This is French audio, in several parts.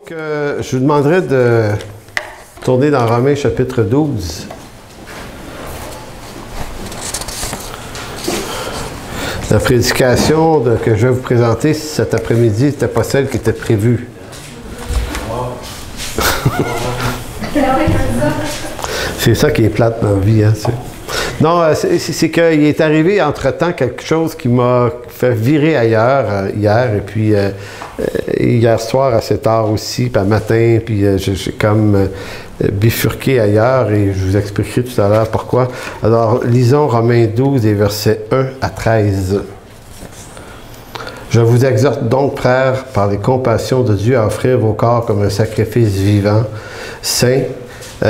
Je vous demanderai de tourner dans Romains chapitre 12. La prédication que je vais vous présenter cet après-midi n'était pas celle qui était prévue. C'est ça qui est plate dans la vie. Hein, non, c'est qu'il est arrivé entre-temps quelque chose qui m'a fait virer ailleurs hier, et puis hier soir assez tard aussi, puis à matin, puis j'ai comme bifurqué ailleurs, et je vous expliquerai tout à l'heure pourquoi. Alors, lisons Romains 12 et versets 1 à 13. Je vous exhorte donc, frères, par les compassions de Dieu, à offrir vos corps comme un sacrifice vivant, saint,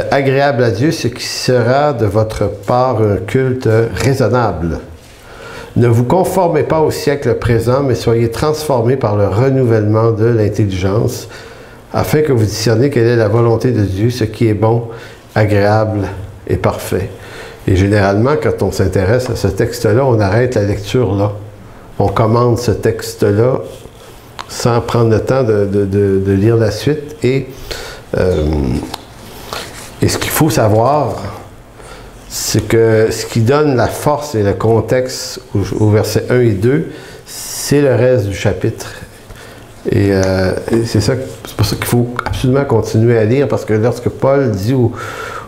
agréable à Dieu, ce qui sera de votre part un culte raisonnable. Ne vous conformez pas au siècle présent, mais soyez transformés par le renouvellement de l'intelligence, afin que vous discerniez quelle est la volonté de Dieu, ce qui est bon, agréable et parfait. Et généralement, quand on s'intéresse à ce texte-là, on arrête la lecture là. On commande ce texte-là sans prendre le temps de lire la suite. Et ce qu'il faut savoir, c'est que ce qui donne la force et le contexte au verset 1 et 2, c'est le reste du chapitre. Et c'est pour ça qu'il faut absolument continuer à lire, parce que lorsque Paul dit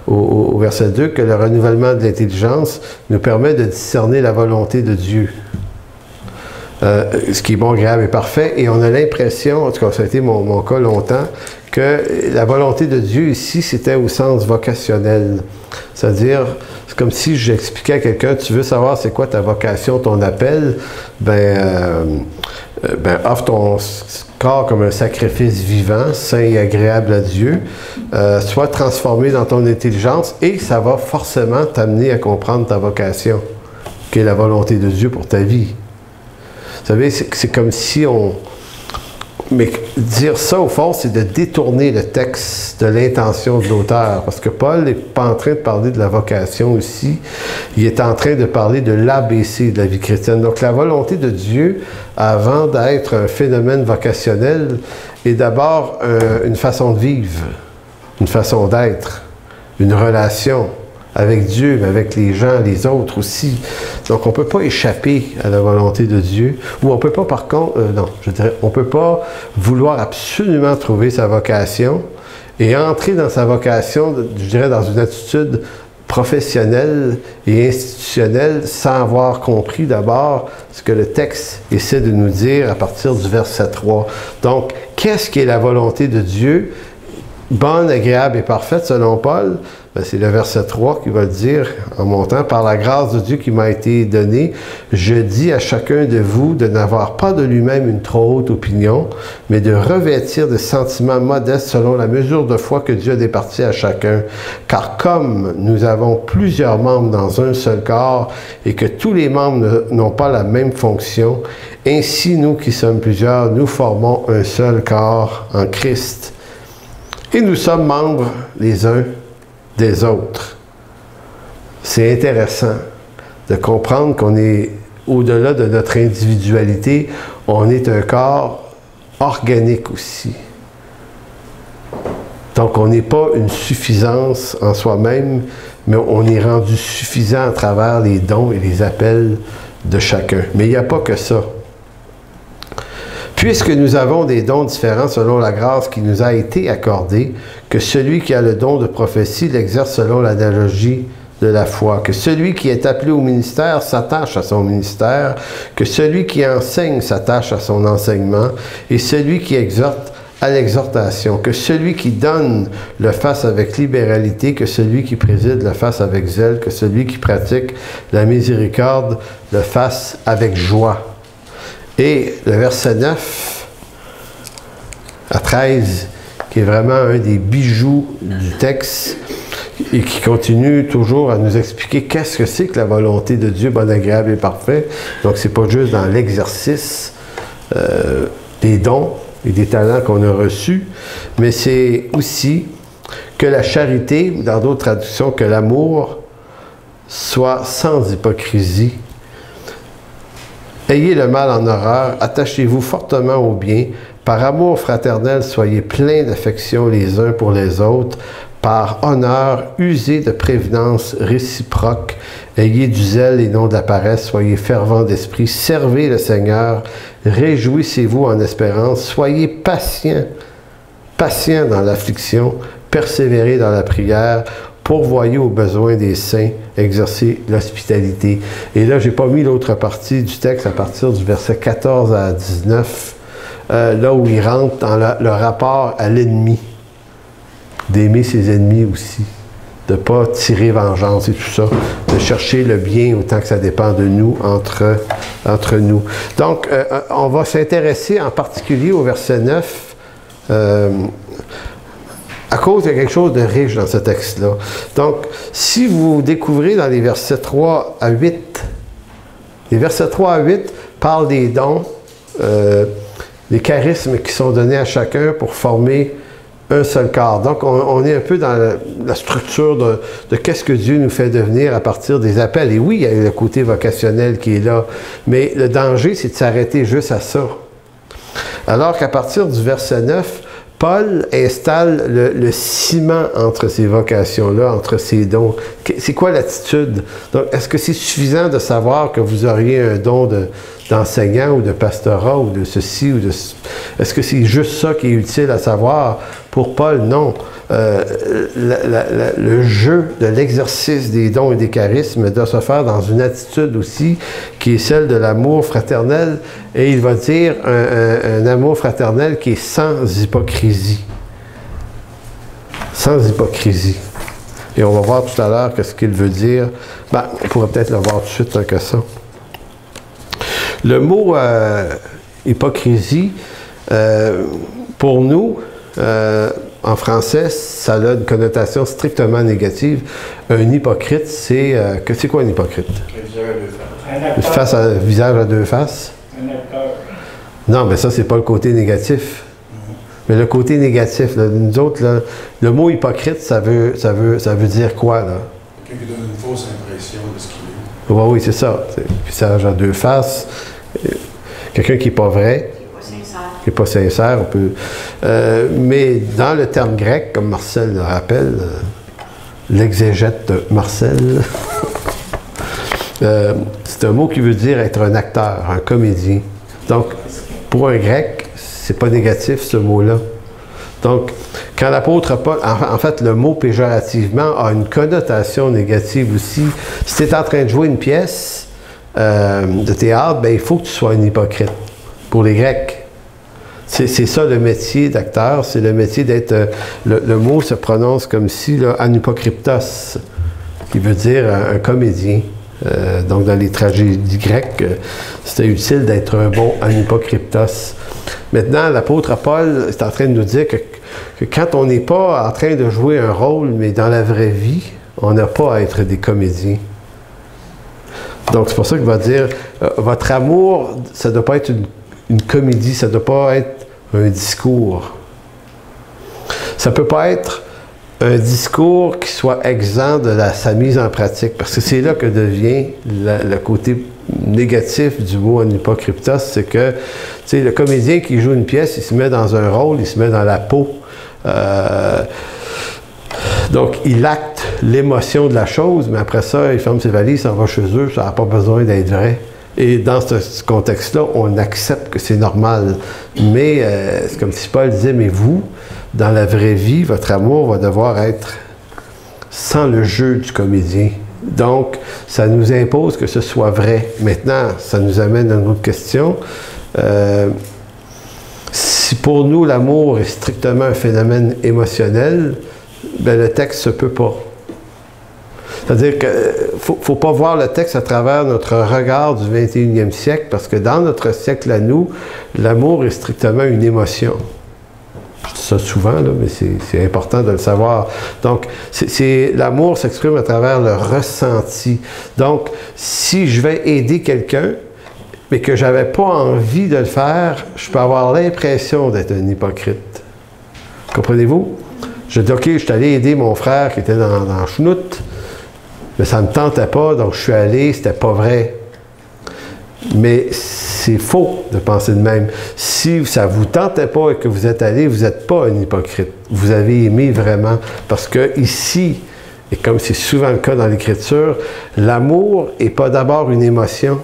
au verset 2 que le renouvellement de l'intelligence nous permet de discerner la volonté de Dieu, ce qui est bon, agréable et parfait, et on a l'impression, en tout cas ça a été mon cas longtemps, que la volonté de Dieu ici, c'était au sens vocationnel. C'est-à-dire, c'est comme si j'expliquais à quelqu'un, tu veux savoir c'est quoi ta vocation, ton appel, offre ton corps comme un sacrifice vivant, saint et agréable à Dieu, sois transformé dans ton intelligence, et ça va forcément t'amener à comprendre ta vocation, qui est la volonté de Dieu pour ta vie. Vous savez, c'est comme si on... Mais dire ça, au fond, c'est de détourner le texte de l'intention de l'auteur. Parce que Paul n'est pas en train de parler de la vocation ici. Il est en train de parler de l'ABC de la vie chrétienne. Donc, la volonté de Dieu, avant d'être un phénomène vocationnel, est d'abord une façon de vivre, une façon d'être, une relation avec Dieu, mais avec les gens, les autres aussi. Donc, on ne peut pas échapper à la volonté de Dieu. Ou on ne peut pas, par contre, on ne peut pas vouloir absolument trouver sa vocation et entrer dans sa vocation, je dirais, dans une attitude professionnelle et institutionnelle sans avoir compris d'abord ce que le texte essaie de nous dire à partir du verset 3. Donc, qu'est-ce qui est la volonté de Dieu? Bonne, agréable et parfaite, selon Paul, c'est le verset 3 qui va le dire en montant. Par la grâce de Dieu qui m'a été donnée, je dis à chacun de vous de n'avoir pas de lui-même une trop haute opinion, mais de revêtir des sentiments modestes selon la mesure de foi que Dieu a départie à chacun. Car comme nous avons plusieurs membres dans un seul corps et que tous les membres n'ont pas la même fonction, ainsi nous qui sommes plusieurs, nous formons un seul corps en Christ. Et nous sommes membres les uns des autres. C'est intéressant de comprendre qu'on est au-delà de notre individualité, on est un corps organique aussi. Donc on n'est pas une suffisance en soi-même, mais on est rendu suffisant à travers les dons et les appels de chacun. Mais il n'y a pas que ça. Puisque nous avons des dons différents selon la grâce qui nous a été accordée, que celui qui a le don de prophétie l'exerce selon l'analogie de la foi, que celui qui est appelé au ministère s'attache à son ministère, que celui qui enseigne s'attache à son enseignement, et celui qui exhorte à l'exhortation, que celui qui donne le fasse avec libéralité, que celui qui préside le fasse avec zèle, que celui qui pratique la miséricorde le fasse avec joie. Et le verset 9 à 13, qui est vraiment un des bijoux du texte et qui continue toujours à nous expliquer qu'est-ce que c'est que la volonté de Dieu, bonne, agréable et parfait. Donc, c'est pas juste dans l'exercice des dons et des talents qu'on a reçus, mais c'est aussi que la charité, ou dans d'autres traductions, que l'amour soit sans hypocrisie. Ayez le mal en horreur, attachez-vous fortement au bien. Par amour fraternel, soyez pleins d'affection les uns pour les autres. Par honneur, usez de prévenance réciproque. Ayez du zèle et non de la paresse. Soyez fervents d'esprit. Servez le Seigneur. Réjouissez-vous en espérance. Soyez patients. Patients dans l'affliction. Persévérez dans la prière. Pourvoyez aux besoins des saints, exercez l'hospitalité. Et là, je n'ai pas mis l'autre partie du texte à partir du verset 14 à 19, là où il rentre dans le rapport à l'ennemi, d'aimer ses ennemis aussi, de ne pas tirer vengeance et tout ça, de chercher le bien autant que ça dépend de nous, entre nous. Donc, on va s'intéresser en particulier au verset 9, à cause de quelque chose de riche dans ce texte-là. Donc, si vous découvrez dans les versets 3 à 8, les versets 3 à 8 parlent des dons, des charismes qui sont donnés à chacun pour former un seul corps. Donc, on est un peu dans la structure de qu'est-ce que Dieu nous fait devenir à partir des appels. Et oui, il y a le côté vocationnel qui est là, mais le danger, c'est de s'arrêter juste à ça. Alors qu'à partir du verset 9, Paul installe le ciment entre ces vocations-là, entre ces dons. C'est quoi l'attitude? Donc, est-ce que c'est suffisant de savoir que vous auriez un don d'enseignant ou de pastorat ou de ceci ou de... Est-ce que c'est juste ça qui est utile à savoir? Pour Paul, non. Le jeu de l'exercice des dons et des charismes doit se faire dans une attitude aussi qui est celle de l'amour fraternel, et il va dire un amour fraternel qui est sans hypocrisie. Sans hypocrisie. Et on va voir tout à l'heure ce qu'il veut dire. Ben, on pourrait peut-être le voir tout de suite tant que ça. Le mot hypocrisie, pour nous, en français, ça a une connotation strictement négative. Un hypocrite, c'est quoi un hypocrite? Un visage à deux faces. Un acteur. Non, mais ça, c'est pas le côté négatif. Mais le côté négatif, là, nous autres, là, le mot hypocrite, ça veut dire quoi, là? Quelqu'un qui donne une fausse impression de ce qu'il est. Oui, c'est ça. Visage à deux faces. Quelqu'un qui n'est pas vrai. Qui n'est pas sincère, on peut... mais dans le terme grec, comme Marcel le rappelle, l'exégète de Marcel, c'est un mot qui veut dire être un acteur, un comédien. Donc, pour un grec, c'est pas négatif ce mot-là. Donc, quand l'apôtre Paul, en fait, le mot péjorativement a une connotation négative aussi. Si tu es en train de jouer une pièce de théâtre, ben, il faut que tu sois un hypocrite. Pour les Grecs. C'est ça le métier d'acteur, c'est le métier d'être... le mot se prononce comme si, là, anhypokryptos, qui veut dire un comédien. Donc, dans les tragédies grecques, c'était utile d'être un bon anhypokryptos. Maintenant, l'apôtre Paul est en train de nous dire que quand on n'est pas en train de jouer un rôle, mais dans la vraie vie, on n'a pas à être des comédiens. Donc, c'est pour ça qu'il va dire, votre amour, ça ne doit pas être une comédie, ça ne doit pas être un discours. Ça ne peut pas être un discours qui soit exempt de sa mise en pratique, parce que c'est là que devient le côté négatif du mot anhypokryptos, c'est que, tu sais, le comédien qui joue une pièce, il se met dans un rôle, il se met dans la peau. Donc, il acte l'émotion de la chose, mais après ça, il ferme ses valises, s'en va chez eux, ça n'a pas besoin d'être vrai. Et dans ce contexte-là, on accepte que c'est normal. Mais c'est comme si Paul disait, mais vous, dans la vraie vie, votre amour va devoir être sans le jeu du comédien. Donc, ça nous impose que ce soit vrai. Maintenant, ça nous amène à une autre question. Si pour nous, l'amour est strictement un phénomène émotionnel, ben, le texte ne se peut pas. C'est-à-dire qu'il ne faut pas voir le texte à travers notre regard du 21e siècle, parce que dans notre siècle à nous, l'amour est strictement une émotion. Je dis ça souvent, là, mais c'est important de le savoir. Donc, l'amour s'exprime à travers le ressenti. Donc, si je vais aider quelqu'un, mais que je n'avais pas envie de le faire, je peux avoir l'impression d'être un hypocrite. Comprenez-vous? Je dis, OK, je suis allé aider mon frère qui était dans Chenoute, mais ça ne me tentait pas, donc je suis allé, c'était pas vrai. Mais c'est faux de penser de même. Si ça ne vous tentait pas et que vous êtes allé, vous n'êtes pas un hypocrite. Vous avez aimé vraiment. Parce que ici, et comme c'est souvent le cas dans l'Écriture, l'amour n'est pas d'abord une émotion.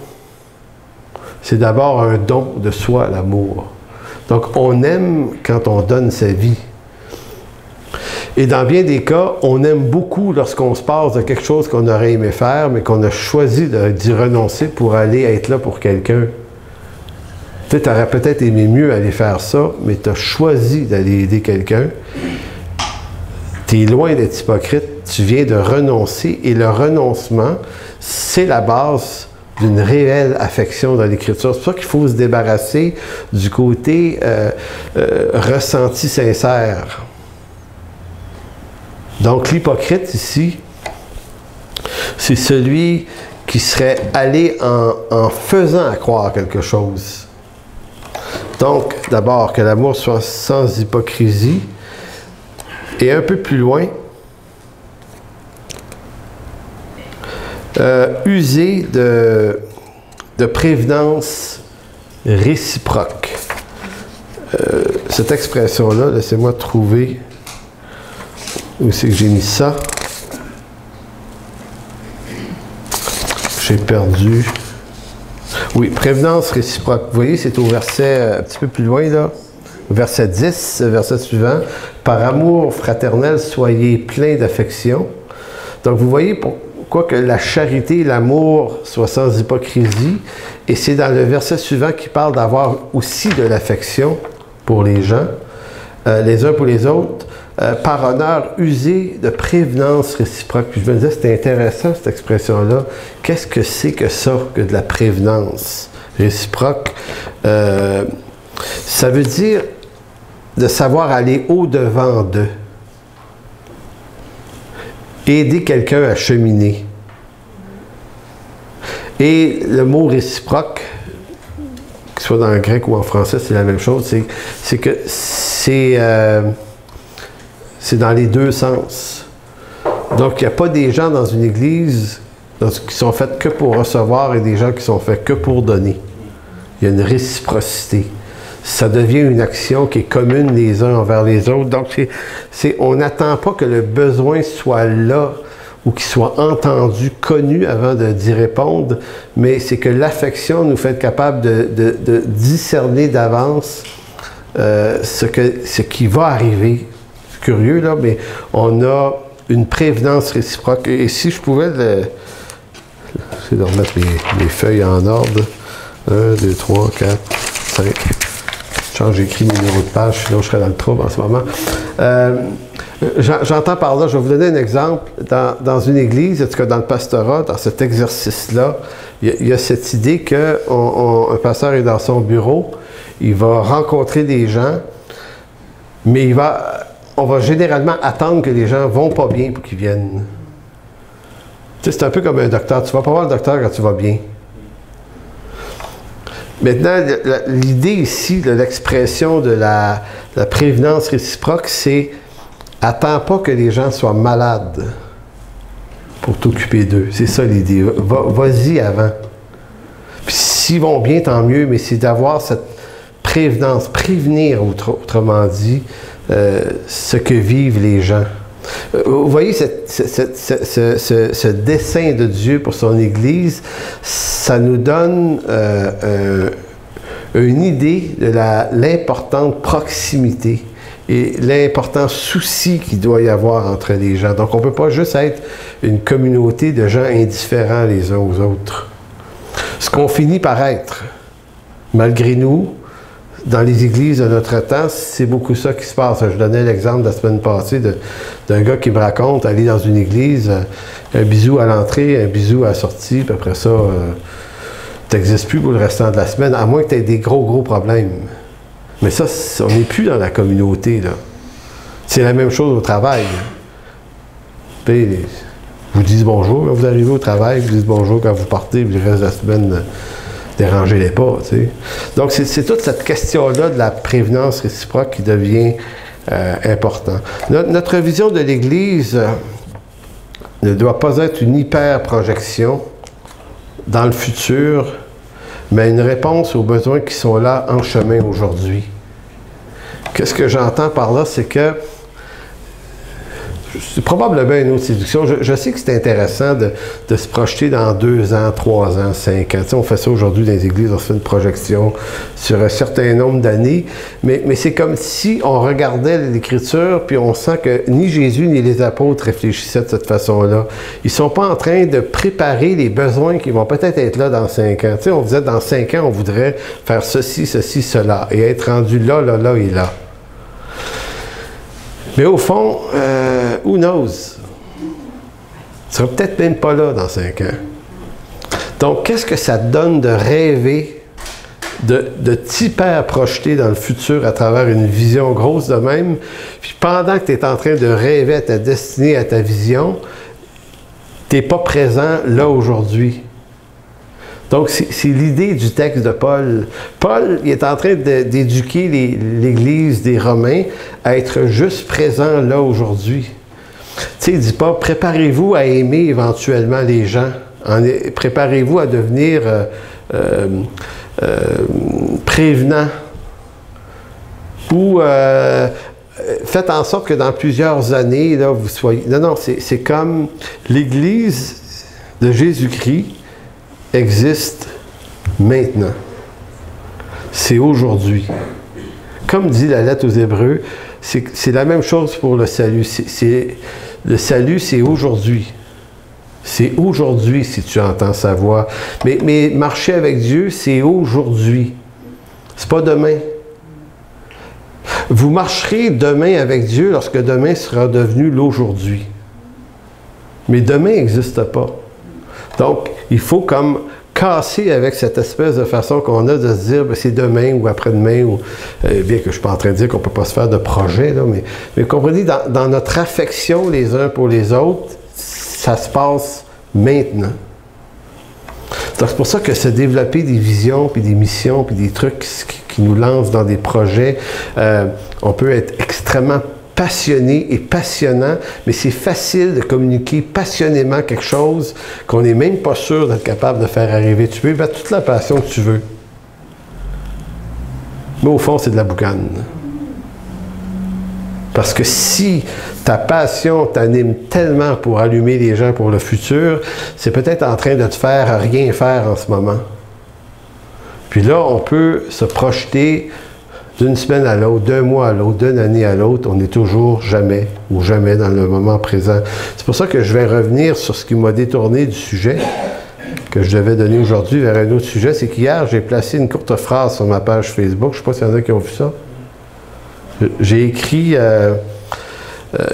C'est d'abord un don de soi, l'amour. Donc, on aime quand on donne sa vie. Et dans bien des cas, on aime beaucoup lorsqu'on se passe de quelque chose qu'on aurait aimé faire, mais qu'on a choisi d'y renoncer pour aller être là pour quelqu'un. Tu sais, aurais peut-être aimé mieux aller faire ça, mais tu as choisi d'aller aider quelqu'un. Tu es loin d'être hypocrite, tu viens de renoncer, et le renoncement, c'est la base d'une réelle affection dans l'Écriture. C'est pour ça qu'il faut se débarrasser du côté ressenti sincère. Donc, l'hypocrite ici, c'est celui qui serait allé en faisant croire quelque chose. Donc, d'abord, que l'amour soit sans hypocrisie. Et un peu plus loin, user de prévenance réciproque. Cette expression-là, laissez-moi trouver où c'est que j'ai mis ça. J'ai perdu. Oui, prévenance réciproque. Vous voyez, c'est au verset un petit peu plus loin, là. Verset 10, verset suivant. Par amour fraternel, soyez pleins d'affection. Donc, vous voyez pourquoi que la charité et l'amour soient sans hypocrisie. Et c'est dans le verset suivant qui parle d'avoir aussi de l'affection pour les gens, les uns pour les autres. Par honneur, user de prévenance réciproque. Puis je me disais, c'est intéressant cette expression-là. Qu'est-ce que c'est que ça, que de la prévenance réciproque? Ça veut dire de savoir aller au-devant d'eux. Aider quelqu'un à cheminer. Et le mot réciproque, que ce soit dans le grec ou en français, c'est la même chose, c'est que c'est dans les deux sens. Donc, il n'y a pas des gens dans une église qui sont faits que pour recevoir et des gens qui sont faits que pour donner. Il y a une réciprocité. Ça devient une action qui est commune les uns envers les autres. Donc, on n'attend pas que le besoin soit là ou qu'il soit entendu, connu avant d'y répondre, mais c'est que l'affection nous fait être capable de discerner d'avance ce qui va arriver. Curieux, là, mais on a une prévenance réciproque. Et si je pouvais j'essaie de remettre mes feuilles en ordre. 1, 2, 3, 4, 5. J'ai écrit mes numéros de page, sinon je serais dans le trouble en ce moment. J'entends par là, je vais vous donner un exemple. Dans une église, en tout cas dans le pastorat, dans cet exercice-là, il y a cette idée qu'un pasteur est dans son bureau, il va rencontrer des gens, mais on va généralement attendre que les gens vont pas bien pour qu'ils viennent. Tu sais, c'est un peu comme un docteur. Tu vas pas voir le docteur quand tu vas bien. Maintenant, l'idée ici de l'expression de la prévenance réciproque, c'est « attends pas que les gens soient malades pour t'occuper d'eux ». C'est ça l'idée. Vas-y avant. Puis s'ils vont bien, tant mieux, mais c'est d'avoir cette prévenance, prévenir, autrement dit, ce que vivent les gens. Vous voyez, ce dessein de Dieu pour son Église, ça nous donne une idée de l'importante proximité et l'important souci qu'il doit y avoir entre les gens. Donc, on ne peut pas juste être une communauté de gens indifférents les uns aux autres. Ce qu'on finit par être, malgré nous, dans les églises de notre temps, c'est beaucoup ça qui se passe. Je donnais l'exemple la semaine passée d'un gars qui me raconte aller dans une église, un bisou à l'entrée, un bisou à la sortie, puis après ça, tu n'existes plus pour le restant de la semaine, à moins que tu aies des gros problèmes. Mais ça, on n'est plus dans la communauté, là. C'est la même chose au travail. Puis, vous dites bonjour quand vous arrivez au travail, vous dites bonjour quand vous partez, puis le reste de la semaine, dérangez-les pas, tu sais. Donc, c'est toute cette question-là de la prévenance réciproque qui devient important. Notre vision de l'Église ne doit pas être une hyper-projection dans le futur, mais une réponse aux besoins qui sont là en chemin aujourd'hui. Qu'est-ce que j'entends par là? C'est que c'est probablement une autre séduction. Je sais que c'est intéressant de se projeter dans 2 ans, 3 ans, 5 ans. Tu sais, on fait ça aujourd'hui dans les églises, on fait une projection sur un certain nombre d'années, mais c'est comme si on regardait l'Écriture, puis on sent que ni Jésus ni les apôtres réfléchissaient de cette façon-là. Ils ne sont pas en train de préparer les besoins qui vont peut-être être là dans 5 ans. Tu sais, on disait dans 5 ans, on voudrait faire ceci, ceci, cela, et être rendu là, là, là et là. Mais au fond, who knows? Tu seras peut-être même pas là dans 5 ans. Donc, qu'est-ce que ça te donne de rêver, de t'hyper projeter dans le futur à travers une vision grosse de même, puis pendant que tu es en train de rêver à ta destinée, à ta vision, tu n'es pas présent là aujourd'hui. Donc, c'est l'idée du texte de Paul. Paul, il est en train d'éduquer l'Église des Romains à être juste présent là aujourd'hui. Tu sais, il ne dit pas « préparez-vous à aimer éventuellement les gens ». Préparez-vous à devenir prévenant. Ou faites en sorte que dans plusieurs années, là, vous soyez... Non, non, c'est comme l'Église de Jésus-Christ existe maintenant. C'est aujourd'hui. Comme dit la lettre aux Hébreux, c'est la même chose pour le salut. Le salut, c'est aujourd'hui. C'est aujourd'hui si tu entends sa voix. Mais marcher avec Dieu, c'est aujourd'hui. C'est pas demain. Vous marcherez demain avec Dieu lorsque demain sera devenu l'aujourd'hui. Mais demain n'existe pas. Donc, il faut comme casser avec cette espèce de façon qu'on a de se dire ben, c'est demain ou après-demain, ou bien que je ne suis pas en train de dire qu'on ne peut pas se faire de projet, là, mais comprenez, dans notre affection les uns pour les autres, ça se passe maintenant. Donc c'est pour ça que se développer des visions, puis des missions, puis des trucs qui nous lancent dans des projets, on peut être extrêmement passionné et passionnant, mais c'est facile de communiquer passionnément quelque chose qu'on n'est même pas sûr d'être capable de faire arriver. Tu peux mettre toute la passion que tu veux. Mais au fond, c'est de la boucane. Parce que si ta passion t'anime tellement pour allumer les gens pour le futur, c'est peut-être en train de te faire rien faire en ce moment. Puis là, on peut se projeter d'une semaine à l'autre, d'un mois à l'autre, d'une année à l'autre, on n'est toujours jamais ou jamais dans le moment présent. C'est pour ça que je vais revenir sur ce qui m'a détourné du sujet que je devais donner aujourd'hui vers un autre sujet. C'est qu'hier, j'ai placé une courte phrase sur ma page Facebook. Je ne sais pas s'il y en a qui ont vu ça. J'ai écrit,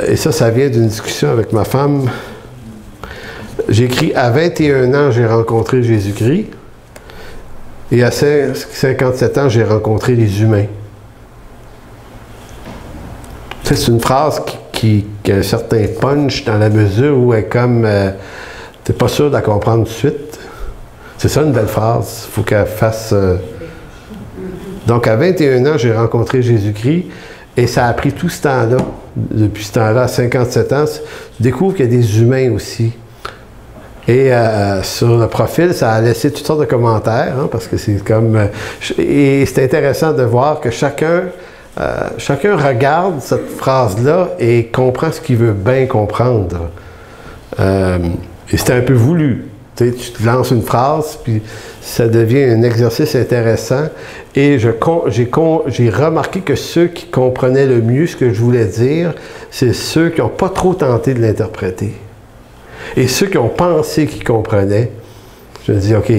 et ça vient d'une discussion avec ma femme. J'ai écrit « À 21 ans, j'ai rencontré Jésus-Christ. Et à 57 ans, j'ai rencontré les humains. » C'est une phrase qui a un certain punch dans la mesure où elle est comme t'es pas sûr de la comprendre tout de suite. C'est ça une belle phrase. Il faut qu'elle fasse. Donc à 21 ans, j'ai rencontré Jésus-Christ et ça a pris tout ce temps-là. Depuis ce temps-là, à 57 ans, tu découvres qu'il y a des humains aussi. Et sur le profil, ça a laissé toutes sortes de commentaires, hein, parce que c'est comme. Et c'est intéressant de voir que chacun regarde cette phrase-là et comprend ce qu'il veut bien comprendre. Et c'est un peu voulu. Tu sais, tu te lances une phrase, puis ça devient un exercice intéressant. Et j'ai remarqué que ceux qui comprenaient le mieux ce que je voulais dire, c'est ceux qui n'ont pas trop tenté de l'interpréter. Et ceux qui ont pensé qu'ils comprenaient, je me dis, OK,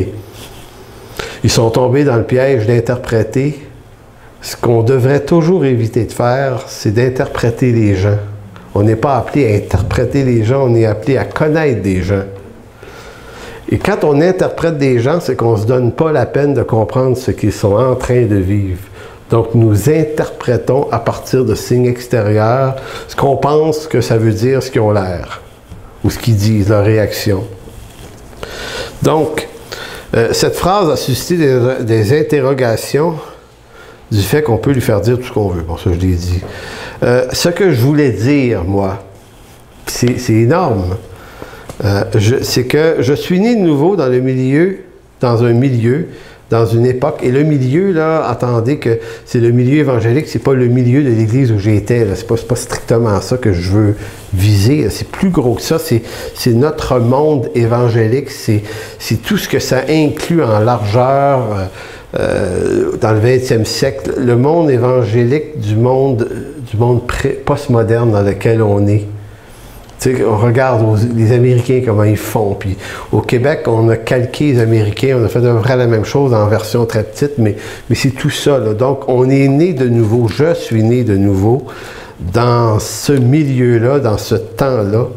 ils sont tombés dans le piège d'interpréter. Ce qu'on devrait toujours éviter de faire, c'est d'interpréter les gens. On n'est pas appelé à interpréter les gens, on est appelé à connaître des gens. Et quand on interprète des gens, c'est qu'on ne se donne pas la peine de comprendre ce qu'ils sont en train de vivre. Donc, nous interprétons à partir de signes extérieurs ce qu'on pense que ça veut dire, ce qu'ils ont l'air, ou ce qu'ils disent, leur réaction. Donc, cette phrase a suscité des interrogations du fait qu'on peut lui faire dire tout ce qu'on veut. Bon, ça, je l'ai dit. Ce que je voulais dire, moi, c'est énorme. C'est que je suis né de nouveau dans un milieu dans une époque. Et le milieu, là, attendez que c'est le milieu évangélique, c'est pas le milieu de l'Église où j'étais. C'est pas strictement ça que je veux viser. C'est plus gros que ça. C'est notre monde évangélique. C'est tout ce que ça inclut en largeur dans le 20e siècle. Le monde évangélique du monde postmoderne dans lequel on est. Tu sais, on regarde les Américains, comment ils font. Puis au Québec, on a calqué les Américains, on a fait à peu près la même chose en version très petite, mais c'est tout ça, là. Donc, on est né de nouveau, je suis né de nouveau dans ce milieu-là, dans ce temps-là.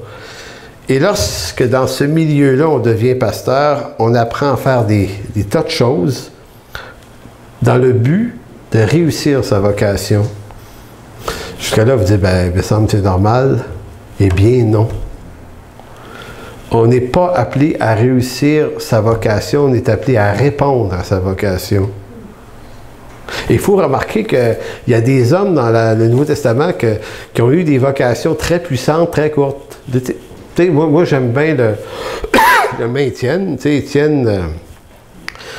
Et lorsque dans ce milieu-là, on devient pasteur, on apprend à faire des tas de choses dans le but de réussir sa vocation. Jusqu'à là, vous dites, ben, il me semble que c'est normal. Eh bien, non. On n'est pas appelé à réussir sa vocation, on est appelé à répondre à sa vocation. Et il faut remarquer qu'il y a des hommes dans le Nouveau Testament qui ont eu des vocations très puissantes, très courtes. Moi j'aime bien le maintien. Étienne,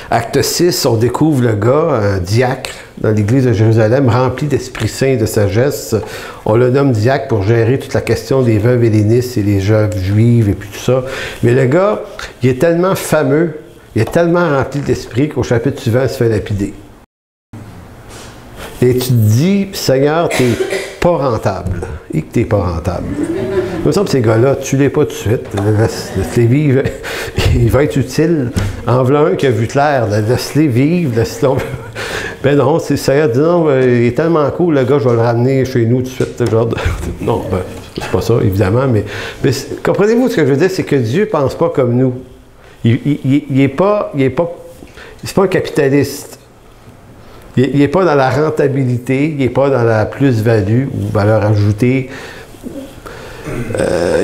acte 6, on découvre le gars, un diacre, dans l'église de Jérusalem, rempli d'Esprit Saint, de sagesse. On le nomme diacre pour gérer toute la question des veuves hellénistes et les veuves juives et puis tout ça. Mais le gars, il est tellement fameux, il est tellement rempli d'esprit qu'au chapitre suivant, il se fait lapider. Et tu te dis, Seigneur, tu n'es pas rentable. Et que tu n'es pas rentable. Il me semble que ces gars-là, tu ne les pas tout de suite. Laisse-les vivre. Il va être utile. En voilà un qui a vu clair. Laisse-les vivre. Ben non, c'est Seigneur dit non, il est tellement cool, le gars, je vais le ramener chez nous tout de suite. Genre non, ben, c'est pas ça, évidemment, mais comprenez-vous ce que je veux dire, c'est que Dieu ne pense pas comme nous. Il n'est pas un capitaliste. Il n'est pas dans la rentabilité, il n'est pas dans la plus-value ou valeur ajoutée.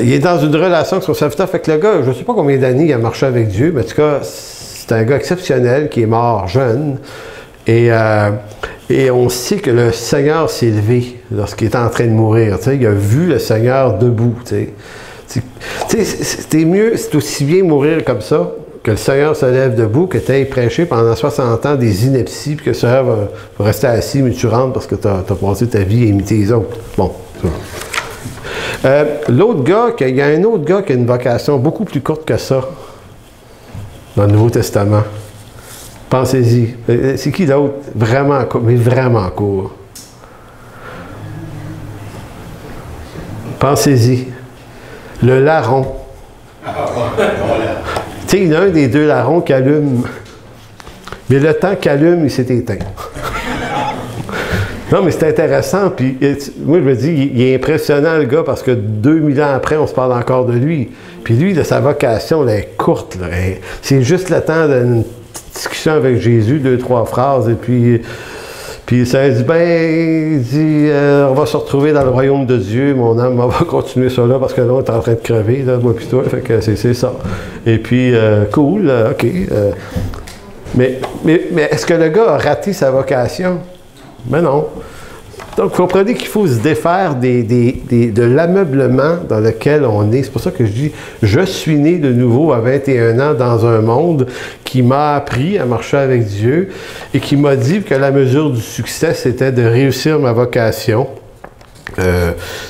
Il est dans une relation avec son serviteur. Fait que le gars, je ne sais pas combien d'années il a marché avec Dieu, mais en tout cas, c'est un gars exceptionnel qui est mort jeune. Et on sait que le Seigneur s'est levé lorsqu'il était en train de mourir. Il a vu le Seigneur debout. C'est aussi bien mourir comme ça, que le Seigneur se lève debout, que tu aies prêché pendant 60 ans des inepties, puis que le Seigneur va rester assis, mais tu rentres parce que tu as passé ta vie à imiter les autres. Bon, ça. L'autre gars, il y a un autre gars qui a une vocation beaucoup plus courte que ça dans le Nouveau Testament. Pensez-y. C'est qui l'autre? Vraiment court, mais vraiment court. Pensez-y. Le larron. Tu sais, il y en a un des deux larrons qui allume. Mais le temps qu'il allume, il s'est éteint. Non, mais c'est intéressant. Puis, moi, je me dis, il est impressionnant, le gars, parce que 2000 ans après, on se parle encore de lui. Puis lui, de sa vocation, elle est courte. C'est juste le temps d'une discussion avec Jésus, 2-3 phrases, et puis ça dit, on va se retrouver dans le royaume de Dieu, mon âme, on va continuer ça là, parce que là, on est en train de crever, là, moi puis toi, fait que c'est ça. Et puis, cool, OK. Mais est-ce que le gars a raté sa vocation? Ben non. Donc, vous comprenez qu'il faut se défaire de l'ameublement dans lequel on est. C'est pour ça que je dis, je suis né de nouveau à 21 ans dans un monde qui m'a appris à marcher avec Dieu et qui m'a dit que la mesure du succès, c'était de réussir ma vocation.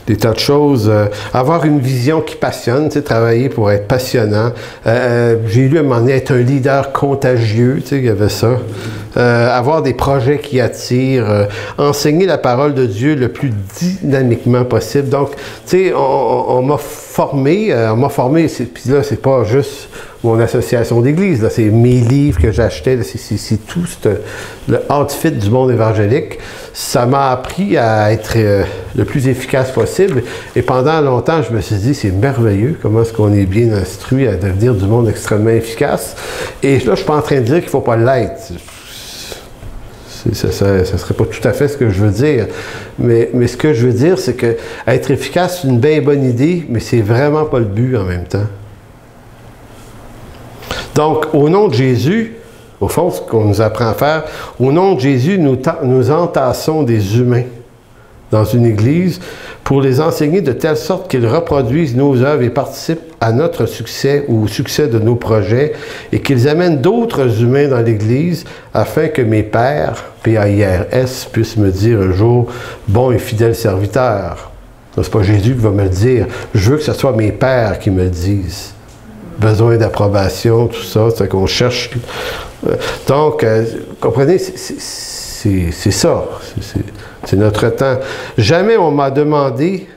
Des tas de choses, avoir une vision qui passionne, tu sais, travailler pour être passionnant. J'ai lu à un moment donné être un leader contagieux, tu sais, il y avait ça. Avoir des projets qui attirent, enseigner la parole de Dieu le plus dynamiquement possible. Donc, tu sais, on m'a formé, puis là, c'est pas juste mon association d'église, là, c'est mes livres que j'achetais, c'est tout le outfit du monde évangélique. Ça m'a appris à être le plus efficace possible. Et pendant longtemps, je me suis dit, c'est merveilleux, comment est-ce qu'on est bien instruit à devenir du monde extrêmement efficace. Et là, je ne suis pas en train de dire qu'il ne faut pas l'être. Ça ne serait pas tout à fait ce que je veux dire. Mais ce que je veux dire, c'est que être efficace, c'est une bien bonne idée, mais c'est vraiment pas le but en même temps. Donc, au nom de Jésus, au fond, ce qu'on nous apprend à faire, au nom de Jésus, nous entassons des humains dans une église pour les enseigner de telle sorte qu'ils reproduisent nos œuvres et participent à notre succès ou au succès de nos projets et qu'ils amènent d'autres humains dans l'église afin que mes pairs, P-A-I-R-S, puissent me dire un jour « bon et fidèle serviteur ». C'est pas Jésus qui va me le dire. Je veux que ce soit mes pairs qui me le disent. Besoin d'approbation, tout ça, c'est qu'on cherche. Donc, comprenez, c'est ça. C'est notre temps. Jamais on m'a demandé,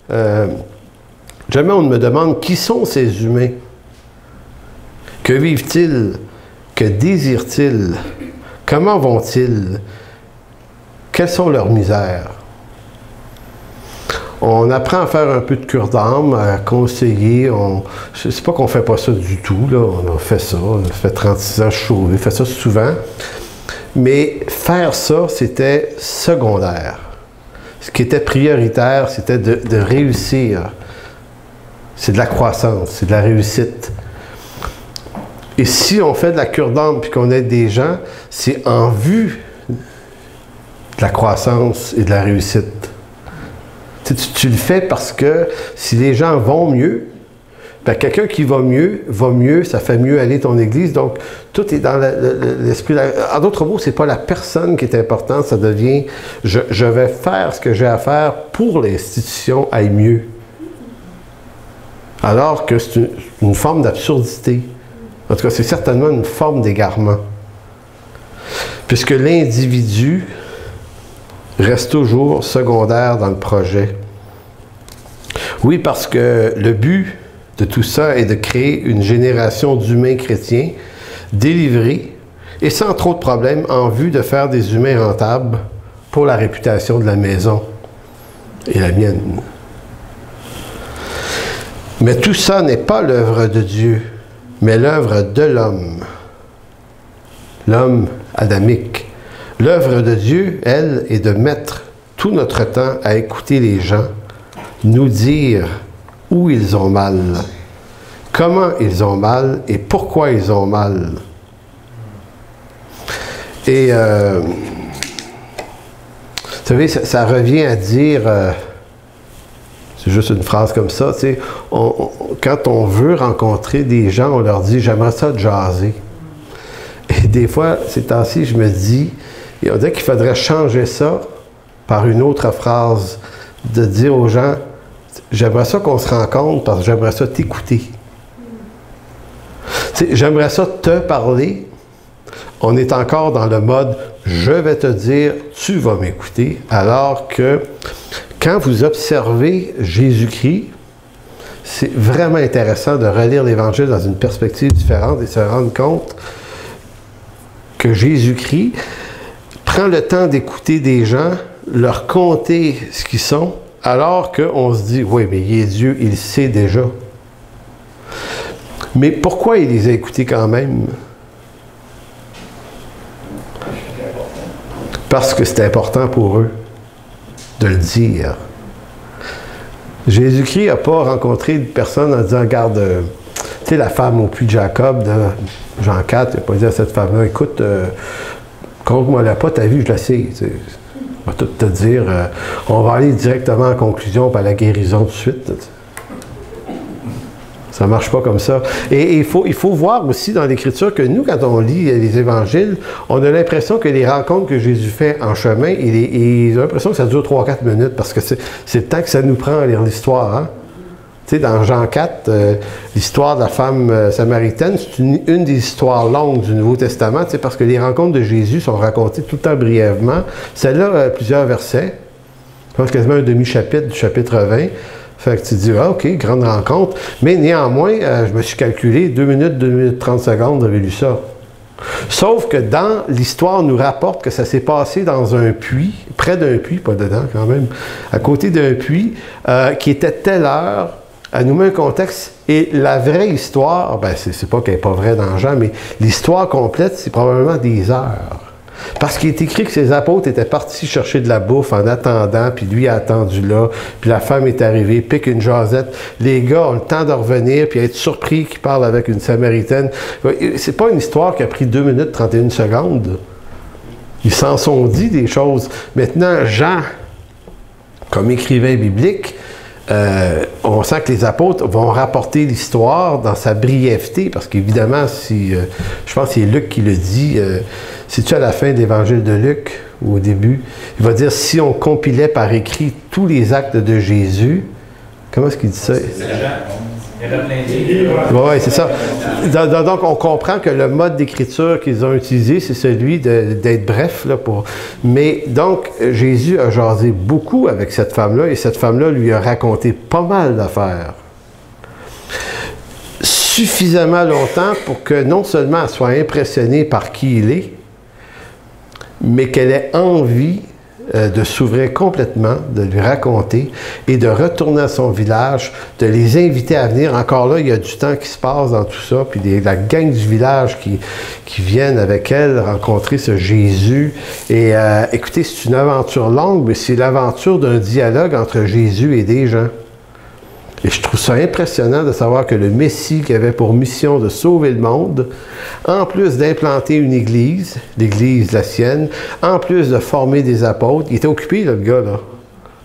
jamais on ne me demande qui sont ces humains. Que vivent-ils? Que désirent-ils? Comment vont-ils? Quelles sont leurs misères? On apprend à faire un peu de cure d'âme, à conseiller. Je ne sais pas qu'on ne fait pas ça du tout, là. On a fait ça, on a fait 36 ans, je suis sauvé, on fait ça souvent. Mais faire ça, c'était secondaire. Ce qui était prioritaire, c'était de réussir. C'est de la croissance, c'est de la réussite. Et si on fait de la cure d'âme puis qu'on aide des gens, c'est en vue de la croissance et de la réussite. Tu le fais parce que si les gens vont mieux, ben quelqu'un qui va mieux, ça fait mieux aller ton église. Donc, tout est dans l'esprit. En d'autres mots, c'est pas la personne qui est importante, ça devient je vais faire ce que j'ai à faire pour l'institution aille mieux. Alors que c'est une forme d'absurdité. En tout cas, c'est certainement une forme d'égarement. Puisque l'individu reste toujours secondaire dans le projet. Oui, parce que le but de tout ça est de créer une génération d'humains chrétiens délivrés et sans trop de problèmes en vue de faire des humains rentables pour la réputation de la maison et la mienne. Mais tout ça n'est pas l'œuvre de Dieu, mais l'œuvre de l'homme. L'homme adamique. L'œuvre de Dieu, elle, est de mettre tout notre temps à écouter les gens, nous dire où ils ont mal, comment ils ont mal et pourquoi ils ont mal. Et, vous savez, ça revient à dire, c'est juste une phrase comme ça, tu sais, quand on veut rencontrer des gens, on leur dit « j'aimerais ça te jaser ». Et des fois, ces temps-ci, je me dis, on dirait qu'il faudrait changer ça par une autre phrase, de dire aux gens, j'aimerais ça qu'on se rencontre parce que j'aimerais ça t'écouter. J'aimerais ça te parler. On est encore dans le mode, je vais te dire, tu vas m'écouter, alors que quand vous observez Jésus-Christ, c'est vraiment intéressant de relire l'Évangile dans une perspective différente et se rendre compte que Jésus-Christ prend le temps d'écouter des gens, leur conter ce qu'ils sont, alors qu'on se dit, oui, mais il est Dieu, il sait déjà. Mais pourquoi il les a écoutés quand même? Parce que c'est important pour eux de le dire. Jésus-Christ n'a pas rencontré une personne en disant, regarde, tu sais, la femme au puits de Jacob, de Jean 4, il n'a pas dit à cette femme-là, écoute, compte-moi là pas ta vie, je la sais. On va tout te dire, on va aller directement en conclusion par la guérison tout de suite. Ça ne marche pas comme ça. Et il faut voir aussi dans l'Écriture que nous, quand on lit les Évangiles, on a l'impression que les rencontres que Jésus fait en chemin, et j'ai l'impression que ça dure 3-4 minutes, parce que c'est le temps que ça nous prend à lire l'histoire. Hein? Tu sais, dans Jean 4, l'histoire de la femme samaritaine, c'est une des histoires longues du Nouveau Testament, parce que les rencontres de Jésus sont racontées tout le temps brièvement. Celle-là, plusieurs versets. Je pense quasiment un demi-chapitre du chapitre 20. Fait que tu te dis, ah, OK, grande rencontre. Mais néanmoins, je me suis calculé 2 minutes, 2 minutes 30 secondes, j'avais lu ça. Sauf que dans l'histoire, on nous rapporte que ça s'est passé dans un puits, près d'un puits, pas dedans quand même, à côté d'un puits, qui était telle heure. Elle nous met un contexte. Et la vraie histoire, ben c'est pas qu'elle n'est pas vraie dans Jean, mais l'histoire complète, c'est probablement des heures. Parce qu'il est écrit que ses apôtres étaient partis chercher de la bouffe en attendant, puis lui a attendu là, puis la femme est arrivée, pique une jasette. Les gars ont le temps de revenir, puis être surpris qu'il parle avec une Samaritaine. C'est pas une histoire qui a pris 2 minutes 31 secondes. Ils s'en sont dit des choses. Maintenant, Jean comme écrivain biblique, on sent que les apôtres vont rapporter l'histoire dans sa brièveté, parce qu'évidemment, si, je pense que c'est Luc qui le dit, c'est-tu à la fin de l'évangile de Luc, ou au début, il va dire, si on compilait par écrit tous les actes de Jésus, comment est-ce qu'il dit ça? Oui, c'est ça. Donc, on comprend que le mode d'écriture qu'ils ont utilisé, c'est celui d'être bref. Là, Mais donc, Jésus a jasé beaucoup avec cette femme-là, et cette femme-là lui a raconté pas mal d'affaires. Suffisamment longtemps pour que non seulement elle soit impressionnée par qui il est, mais qu'elle ait envie de s'ouvrir complètement, de lui raconter et de retourner à son village, de les inviter à venir. Encore là, il y a du temps qui se passe dans tout ça, puis la gang du village qui viennent avec elle rencontrer ce Jésus. Et écoutez, c'est une aventure longue, mais c'est l'aventure d'un dialogue entre Jésus et des gens. Et je trouve ça impressionnant de savoir que le Messie qui avait pour mission de sauver le monde, en plus d'implanter une église, l'église la sienne, en plus de former des apôtres, il était occupé, là, le gars, là.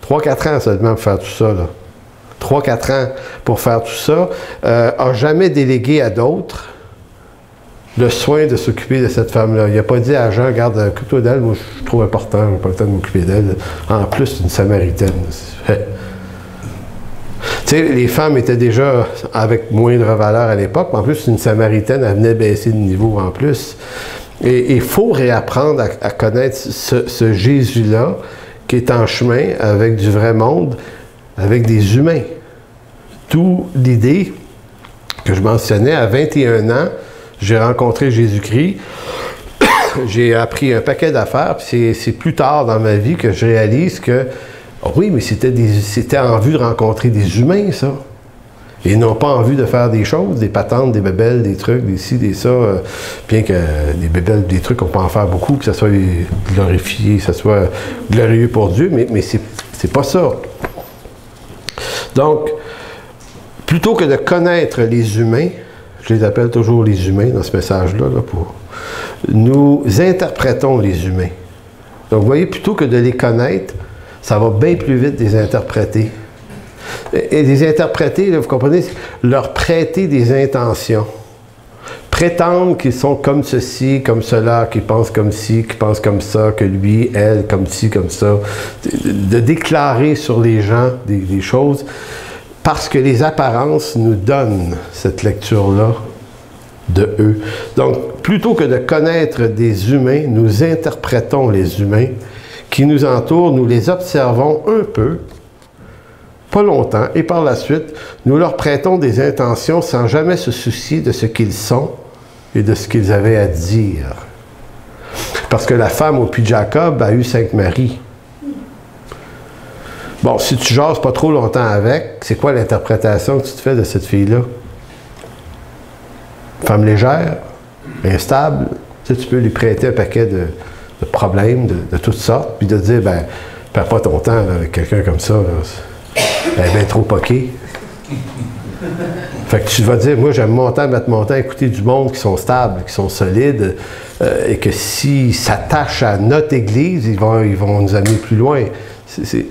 3-4 ans seulement pour faire tout ça, là. 3-4 ans pour faire tout ça, a jamais délégué à d'autres le soin de s'occuper de cette femme-là. Il n'a pas dit à Jean, regarde, occupe-toi d'elle, moi je trouve important, je n'ai pas le temps de m'occuper d'elle. En plus, c'est une Samaritaine. Tu sais, les femmes étaient déjà avec moindre valeur à l'époque, mais en plus, une Samaritaine, elle venait baisser de niveau en plus. Et il faut réapprendre à connaître ce Jésus-là qui est en chemin avec du vrai monde, avec des humains. D'où l'idée que je mentionnais, à 21 ans, j'ai rencontré Jésus-Christ, j'ai appris un paquet d'affaires, puis c'est plus tard dans ma vie que je réalise que oui, mais c'était en vue de rencontrer des humains, ça. Et non pas en vue de faire des choses, des patentes, des bébelles, des trucs, des ci, des ça. Bien que des bébelles, des trucs, on peut en faire beaucoup, que ça soit glorifié, que ça soit glorieux pour Dieu, mais c'est pas ça. Donc, plutôt que de connaître les humains, je les appelle toujours les humains dans ce message-là, nous interprétons les humains. Donc, vous voyez, plutôt que de les connaître, ça va bien plus vite de les interpréter. Et les interpréter, là, vous comprenez, leur prêter des intentions. Prétendre qu'ils sont comme ceci, comme cela, qu'ils pensent comme ci, qu'ils pensent comme ça, que lui, elle, comme ci, comme ça. De déclarer sur les gens des choses, parce que les apparences nous donnent cette lecture-là de eux. Donc, plutôt que de connaître des humains, nous interprétons les humains qui nous entourent, nous les observons un peu, pas longtemps, et par la suite, nous leur prêtons des intentions sans jamais se soucier de ce qu'ils sont et de ce qu'ils avaient à dire. Parce que la femme au puits de Jacob a eu 5 maris. Bon, si tu jases pas trop longtemps avec, c'est quoi l'interprétation que tu te fais de cette fille-là? Femme légère, instable, tu peux lui prêter un paquet de problèmes de toutes sortes, puis de dire, ben, perds pas ton temps là, avec quelqu'un comme ça, là. Elle est bien trop poquée. Fait que tu vas dire, moi j'aime mon temps, mettre mon temps à écouter du monde qui sont stables, qui sont solides, et que s'ils s'attachent à notre Église, ils vont nous amener plus loin. C'est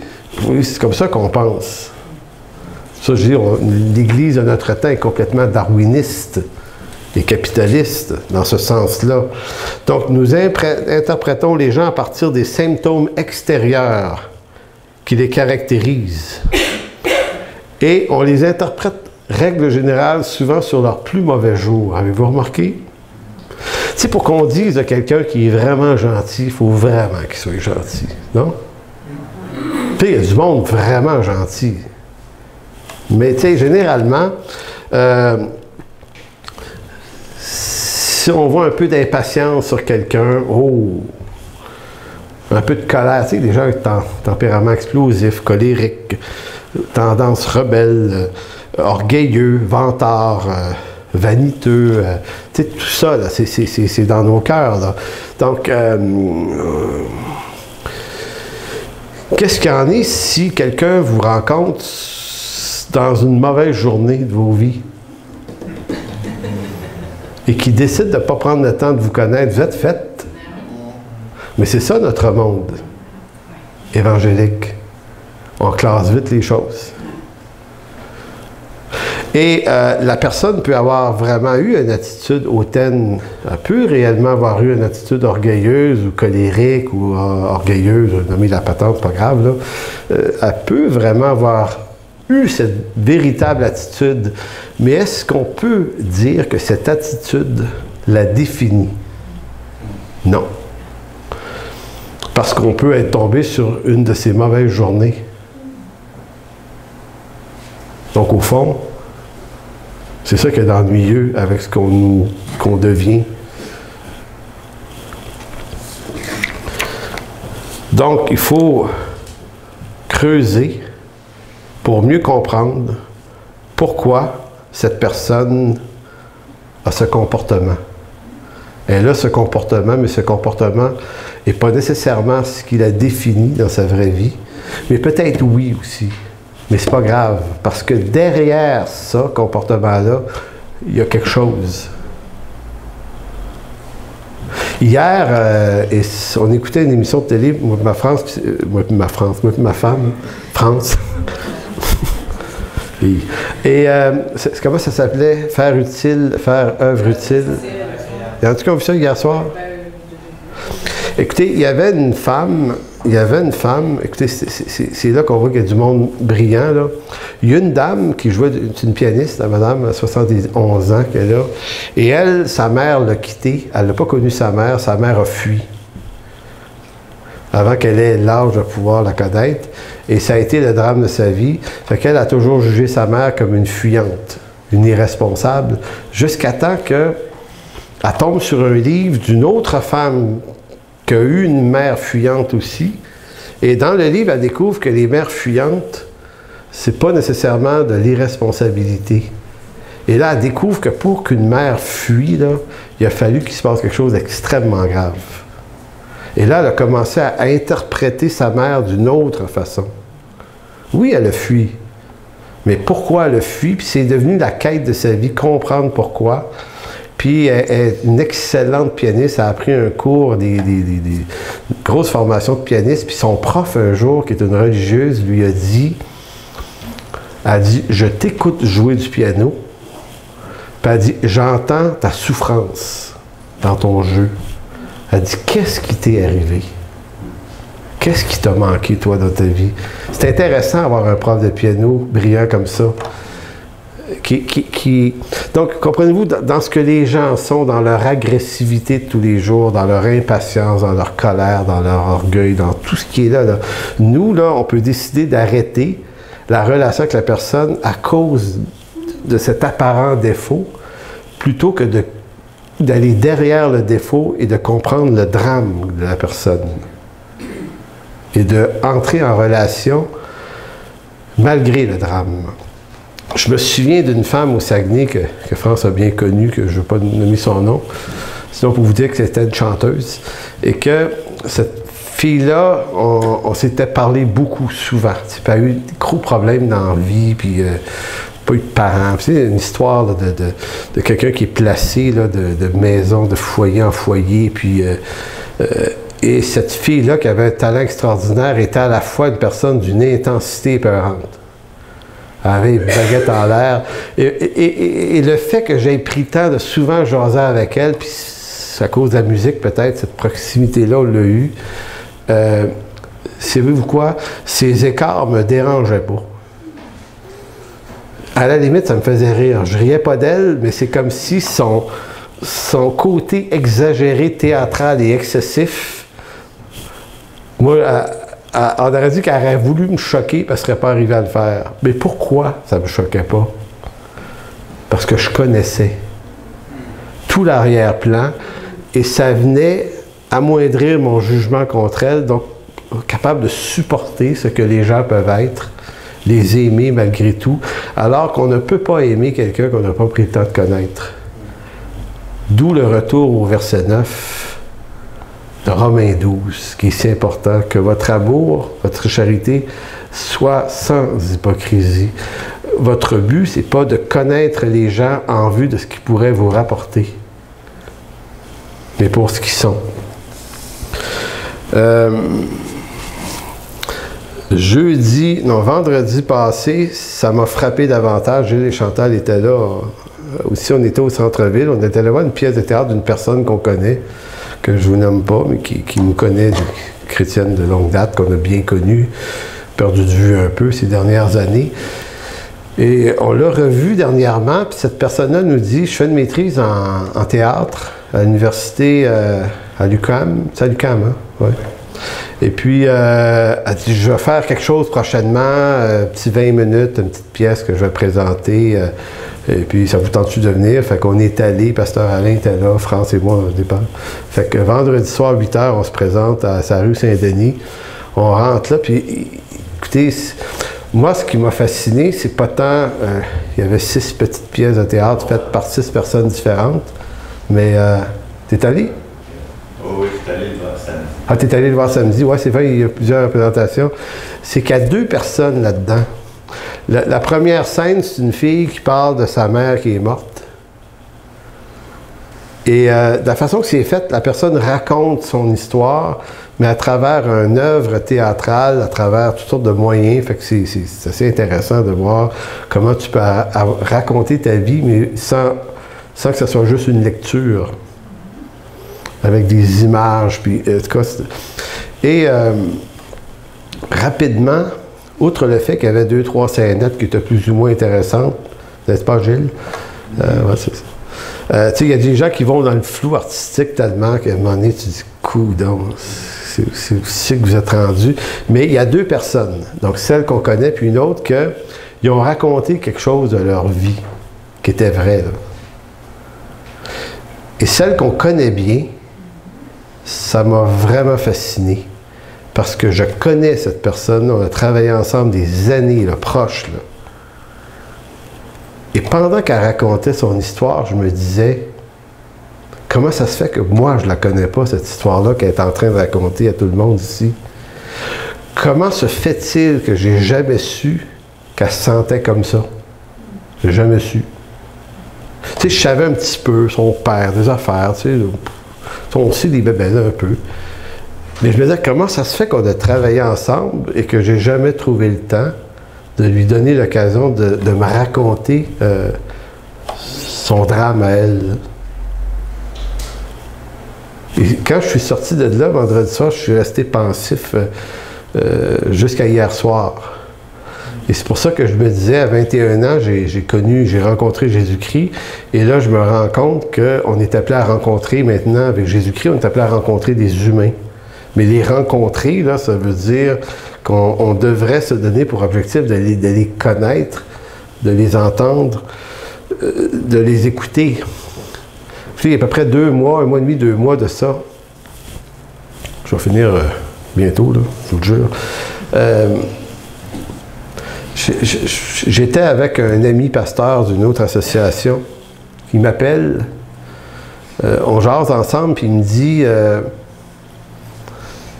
comme ça qu'on pense. Ça, je veux dire, l'Église de notre temps est complètement darwiniste et capitaliste dans ce sens-là. Donc, nous interprétons les gens à partir des symptômes extérieurs qui les caractérisent. Et on les interprète, règle générale, souvent sur leur plus mauvais jour. Avez-vous remarqué? Tu sais, pour qu'on dise de quelqu'un qui est vraiment gentil, il faut vraiment qu'il soit gentil, non? Tu sais, il y a du monde vraiment gentil. Mais tu sais, généralement, si on voit un peu d'impatience sur quelqu'un, un peu de colère, tu sais, des gens avec tempérament explosif, colérique, tendance rebelle, orgueilleux, vantard, vaniteux, tu sais, tout ça, là, c'est dans nos cœurs, là. Donc, qu'est-ce qu'il y en est si quelqu'un vous rencontre dans une mauvaise journée de vos vies et qui décide de ne pas prendre le temps de vous connaître? Vous êtes faite. Mais c'est ça notre monde évangélique. On classe vite les choses. Et la personne peut avoir vraiment eu une attitude hautaine, elle peut réellement avoir eu une attitude orgueilleuse ou colérique ou orgueilleuse, nommer la patente, pas grave, là. Elle peut vraiment avoir eu cette véritable attitude. Mais est-ce qu'on peut dire que cette attitude la définit? Non. Parce qu'on peut être tombé sur une de ces mauvaises journées. Donc, au fond, c'est ça qui est d'ennuyeux avec ce qu'on devient. Donc, il faut creuser pour mieux comprendre pourquoi cette personne a ce comportement. Elle a ce comportement, mais ce comportement n'est pas nécessairement ce qu'il a défini dans sa vraie vie, mais peut-être oui aussi. Mais c'est pas grave, parce que derrière ce comportement-là, il y a quelque chose. Hier, on écoutait une émission de télé, moi et ma femme, France. Comment ça s'appelait? Faire utile, faire œuvre utile. Y en-tu qui ont vu ça hier soir? Écoutez, il y avait une femme, écoutez, c'est là qu'on voit qu'il y a du monde brillant, là. Il y a une dame qui jouait, c'est une pianiste, la madame, 71 ans qu'elle a, et elle, sa mère l'a quittée, elle n'a pas connu sa mère a fui, avant qu'elle ait l'âge de pouvoir la connaître, et ça a été le drame de sa vie, fait qu'elle a toujours jugé sa mère comme une fuyante, une irresponsable, jusqu'à temps qu'elle tombe sur un livre d'une autre femme qui a eu une mère fuyante aussi. Et dans le livre, elle découvre que les mères fuyantes, c'est pas nécessairement de l'irresponsabilité. Et là, elle découvre que pour qu'une mère fuit, là, il a fallu qu'il se passe quelque chose d'extrêmement grave. Et là, elle a commencé à interpréter sa mère d'une autre façon. Oui, elle a fui. Mais pourquoi elle a fui? Puis c'est devenu la quête de sa vie, comprendre pourquoi. Puis elle est une excellente pianiste, elle a pris un cours, des grosses formations de pianiste, puis son prof un jour, qui est une religieuse, lui a dit, je t'écoute jouer du piano, puis elle dit, j'entends ta souffrance dans ton jeu. Elle dit, qu'est-ce qui t'est arrivé? Qu'est-ce qui t'a manqué, toi, dans ta vie? C'est intéressant d'avoir un prof de piano brillant comme ça. Donc, comprenez-vous, dans ce que les gens sont, dans leur agressivité de tous les jours, dans leur impatience, dans leur colère, dans leur orgueil, dans tout ce qui est là, nous, là, on peut décider d'arrêter la relation avec la personne à cause de cet apparent défaut, plutôt que d'aller derrière le défaut et de comprendre le drame de la personne. Et d'entrer en relation malgré le drame. Je me souviens d'une femme au Saguenay que France a bien connue, que je ne veux pas nommer son nom, sinon pour vous dire que c'était une chanteuse, et que cette fille-là, on s'était parlé beaucoup, souvent. Elle a eu des gros problèmes dans la vie, puis pas eu de parents. C'est une histoire là, de quelqu'un qui est placé là, de maison, de foyer en foyer, puis... et cette fille-là, qui avait un talent extraordinaire, était à la fois une personne d'une intensité épeurante. Elle avait une baguette en l'air. Et le fait que j'ai pris le temps de souvent jaser avec elle, puis à cause de la musique peut-être, cette proximité-là, on l'a eu. Savez-vous quoi? Ces écarts me dérangeaient pas. À la limite, ça me faisait rire. Je riais pas d'elle, mais c'est comme si son côté exagéré, théâtral et excessif, moi, on aurait dit qu'elle aurait voulu me choquer parce qu'elle ne serait pas arrivée à le faire. Mais pourquoi ça ne me choquait pas? Parce que je connaissais tout l'arrière-plan et ça venait amoindrir mon jugement contre elle, donc capable de supporter ce que les gens peuvent être, les aimer malgré tout, alors qu'on ne peut pas aimer quelqu'un qu'on n'a pas pris le temps de connaître. D'où le retour au verset 9 de Romains 12, qui est si important, que votre amour, votre charité soit sans hypocrisie. Votre but, c'est pas de connaître les gens en vue de ce qu'ils pourraient vous rapporter, mais pour ce qu'ils sont. Vendredi passé, ça m'a frappé davantage. Gilles et Chantal étaient là. Aussi, on était au centre-ville. On était là voir une pièce de théâtre d'une personne qu'on connaît, que je vous nomme pas, mais qui nous connaît, chrétienne de longue date, qu'on a bien connue, perdu de vue un peu ces dernières années. Et on l'a revu dernièrement, puis cette personne-là nous dit, je fais une maîtrise en théâtre à l'université à l'UQAM. C'est à l'UQAM, hein? Ouais. Et puis, elle dit, je vais faire quelque chose prochainement, un petit 20 minutes, une petite pièce que je vais présenter. Et puis, ça vous tente-tu de venir? Fait qu'on est allé, Pasteur Alain était là, France et moi au départ. Fait que vendredi soir, 8 h, on se présente à sa rue Saint-Denis. On rentre là, puis écoutez, moi, ce qui m'a fasciné, c'est pas tant... il y avait 6 petites pièces de théâtre faites par 6 personnes différentes, mais t'es allé? Oh oui, je suis allé le voir samedi. Ah, t'es allé le voir samedi? Oui, c'est vrai, il y a plusieurs représentations. C'est qu'il y a 2 personnes là-dedans. La première scène, c'est une fille qui parle de sa mère qui est morte. Et de la façon que c'est fait, la personne raconte son histoire, mais à travers une œuvre théâtrale, à travers toutes sortes de moyens. Fait que c'est assez intéressant de voir comment tu peux raconter ta vie, mais sans que ce soit juste une lecture, avec des images. Puis, en tout cas, et rapidement, outre le fait qu'il y avait 2-3 scénettes qui étaient plus ou moins intéressantes, n'est-ce pas, Gilles? Ouais, c'est ça. Tu sais, il y a des gens qui vont dans le flou artistique tellement qu'à un moment donné, tu dis, coudonc, c'est aussi que vous êtes rendu. Mais il y a 2 personnes, donc celle qu'on connaît, puis une autre qu'ils ont raconté quelque chose de leur vie qui était vrai. Là. Et celle qu'on connaît bien, ça m'a vraiment fasciné. Parce que je connais cette personne, on a travaillé ensemble des années, là, proches. Là. Et pendant qu'elle racontait son histoire, je me disais, comment ça se fait que moi, je ne la connais pas, cette histoire-là qu'elle est en train de raconter à tout le monde ici? Comment se fait-il que j'ai jamais su qu'elle se sentait comme ça? J'ai jamais su. Tu sais, je savais un petit peu son père, des affaires, tu sais, on sait des bébés un peu. Mais je me disais, comment ça se fait qu'on a travaillé ensemble et que j'ai jamais trouvé le temps de lui donner l'occasion de me raconter son drame à elle. Et quand je suis sorti de là, vendredi soir, je suis resté pensif jusqu'à hier soir. Et c'est pour ça que je me disais, à 21 ans, j'ai rencontré Jésus-Christ. Et là, je me rends compte qu'on est appelé à rencontrer maintenant, avec Jésus-Christ, on est appelé à rencontrer des humains. Mais les rencontrer, là, ça veut dire qu'on devrait se donner pour objectif de les connaître, de les entendre, de les écouter. Puis, il y a à peu près 2 mois, 1 mois et demi, 2 mois de ça. Je vais finir bientôt, là, je vous le jure. J'étais avec un ami pasteur d'une autre association qui m'appelle. On jase ensemble, puis il me dit,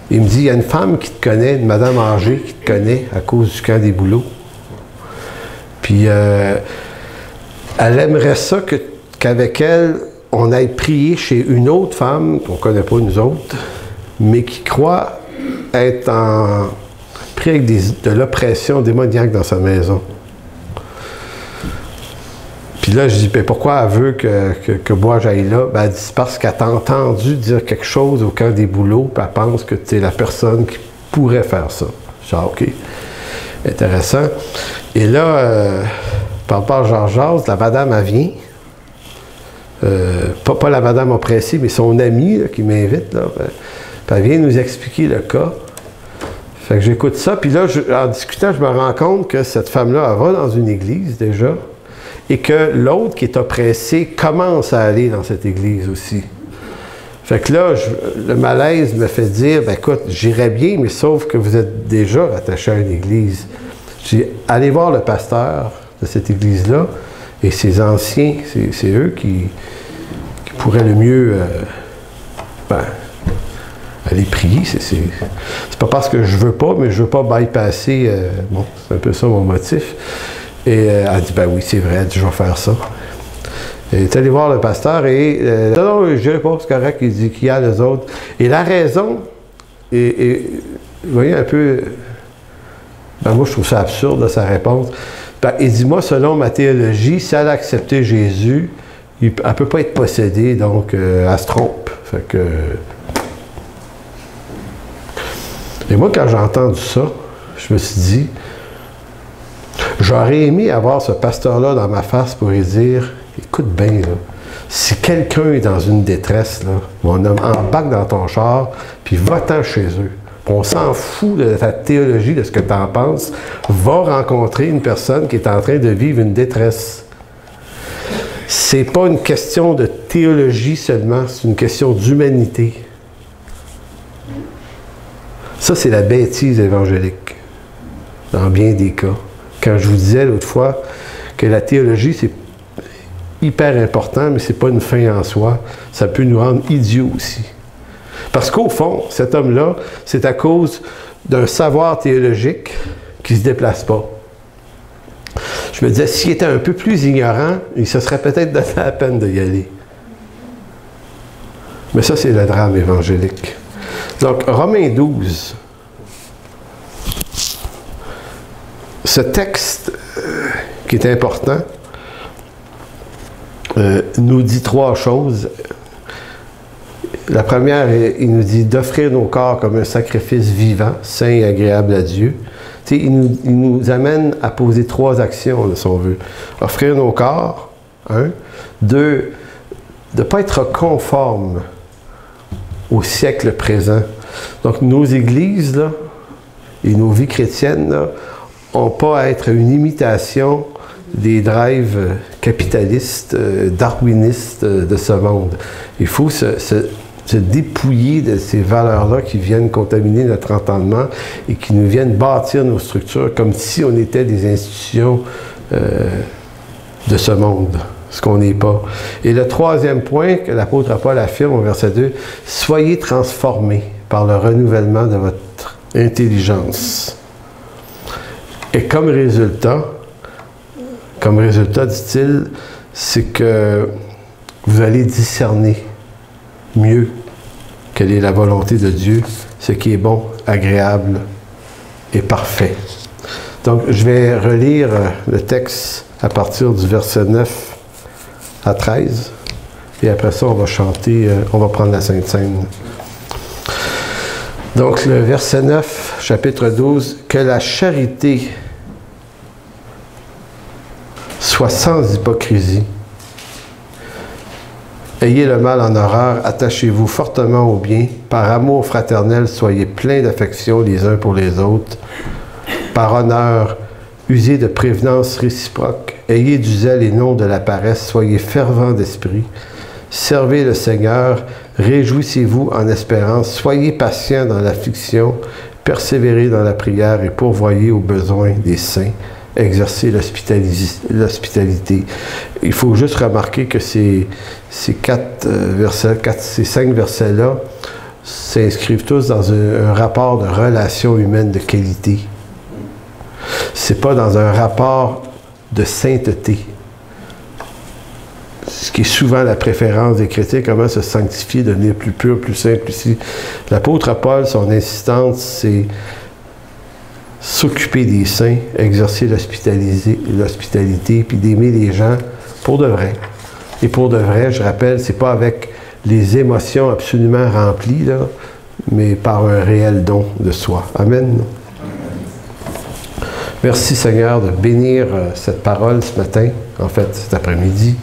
il y a une femme qui te connaît, une madame âgée qui te connaît à cause du camp des bouleaux. Puis elle aimerait ça qu'avec elle, on aille prier chez une autre femme qu'on ne connaît pas nous autres, mais qui croit être pris avec de l'oppression démoniaque dans sa maison. Puis là, je dis, ben, pourquoi elle veut que moi j'aille là? Ben, elle dit, c'est parce qu'elle t'a entendu dire quelque chose au camp des bouleaux, puis elle pense que tu es la personne qui pourrait faire ça. Je dis, ah, OK. Intéressant. Et là, par Georges, la madame, elle vient. Pas la madame oppressée, mais son amie là, qui m'invite, là. Puis elle vient nous expliquer le cas. Fait que j'écoute ça, puis là, en discutant, je me rends compte que cette femme-là, elle va dans une église déjà, et que l'autre qui est oppressé commence à aller dans cette église aussi. Fait que là, le malaise me fait dire, ben écoute, j'irais bien, mais sauf que vous êtes déjà attaché à une église. J'ai allé voir le pasteur de cette église-là, et ses anciens, c'est eux qui pourraient le mieux aller prier. C'est pas parce que je veux pas, mais je veux pas bypasser. Bon, c'est un peu ça mon motif. Et elle dit, ben oui, c'est vrai, elle dit, je vais faire ça. Elle est allée voir le pasteur et non, je ne sais pas, c'est correct, il dit qu'il y a les autres. Et la raison, vous voyez un peu Ben, moi, je trouve ça absurde, là, sa réponse. Ben, il dit, moi, selon ma théologie, si elle a accepté Jésus, elle ne peut pas être possédée, donc elle se trompe. Fait que... Et moi, quand j'ai entendu ça, je me suis dit, j'aurais aimé avoir ce pasteur-là dans ma face pour lui dire, écoute bien, là, si quelqu'un est dans une détresse, là, mon homme, embarque dans ton char, puis va-t'en chez eux. On s'en fout de ta théologie, de ce que tu en penses. Va rencontrer une personne qui est en train de vivre une détresse. C'est pas une question de théologie seulement, c'est une question d'humanité. Ça, c'est la bêtise évangélique, dans bien des cas. Quand je vous disais l'autre fois que la théologie, c'est hyper important, mais c'est pas une fin en soi. Ça peut nous rendre idiots aussi. Parce qu'au fond, cet homme-là, c'est à cause d'un savoir théologique qui ne se déplace pas. Je me disais, s'il était un peu plus ignorant, il se serait peut-être donné la peine d'y aller. Mais ça, c'est le drame évangélique. Donc, Romains 12. Ce texte qui est important nous dit trois choses. La première, il nous dit d'offrir nos corps comme un sacrifice vivant, saint et agréable à Dieu. Tu sais, il nous amène à poser trois actions, si on veut. Offrir nos corps, un. Deux, de ne pas être conforme au siècle présent. Donc, nos églises, là, et nos vies chrétiennes, n'ont pas à être une imitation des drives capitalistes, darwinistes de ce monde. Il faut se dépouiller de ces valeurs-là qui viennent contaminer notre entendement et qui nous viennent bâtir nos structures comme si on était des institutions de ce monde, ce qu'on n'est pas. Et le troisième point que l'apôtre Paul affirme au verset 2, « Soyez transformés par le renouvellement de votre intelligence. » Et comme résultat, dit-il, c'est que vous allez discerner mieux quelle est la volonté de Dieu, ce qui est bon, agréable et parfait. Donc, je vais relire le texte à partir du verset 9 à 13, et après ça, on va chanter, on va prendre la Sainte Seine. Donc, le verset 9, chapitre 12, « Que la charité soit sans hypocrisie. Ayez le mal en horreur, attachez-vous fortement au bien. Par amour fraternel, soyez pleins d'affection les uns pour les autres. Par honneur, usez de prévenance réciproque. Ayez du zèle et non de la paresse. Soyez fervents d'esprit. Servez le Seigneur. Réjouissez-vous en espérance. Soyez patients dans l'affliction. Persévérez dans la prière et pourvoyez aux besoins des saints. Exercer l'hospitalité. Il faut juste remarquer que ces cinq versets-là s'inscrivent tous dans un rapport de relation humaine de qualité. C'est pas dans un rapport de sainteté. Ce qui est souvent la préférence des chrétiens, comment se sanctifier, devenir plus pur, plus saint, plus si. L'apôtre Paul, son insistance, c'est s'occuper des saints, exercer l'hospitalité, puis d'aimer les gens pour de vrai. Et pour de vrai, je rappelle, c'est pas avec les émotions absolument remplies, là, mais par un réel don de soi. Amen. Merci Seigneur de bénir cette parole ce matin, en fait cet après-midi.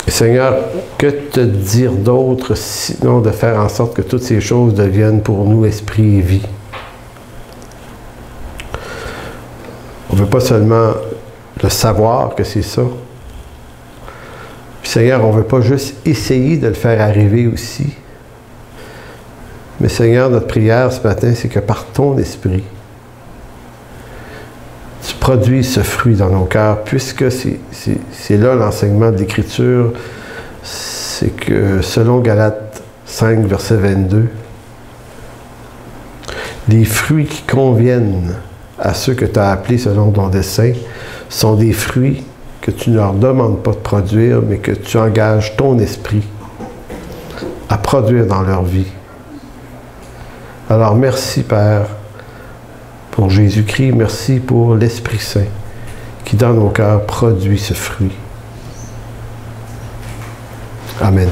Et Seigneur, que te dire d'autre sinon de faire en sorte que toutes ces choses deviennent pour nous esprit et vie. On ne veut pas seulement le savoir que c'est ça. Puis Seigneur, on ne veut pas juste essayer de le faire arriver aussi. Mais Seigneur, notre prière ce matin, c'est que par ton esprit, tu produis ce fruit dans nos cœurs, puisque c'est là l'enseignement de l'Écriture, c'est que selon Galates 5, verset 22, les fruits qui conviennent à ceux que tu as appelés selon ton dessein sont des fruits que tu ne leur demandes pas de produire, mais que tu engages ton esprit à produire dans leur vie. Alors merci, Père, pour Jésus-Christ. Merci pour l'Esprit Saint qui, dans nos cœurs, produit ce fruit. Amen.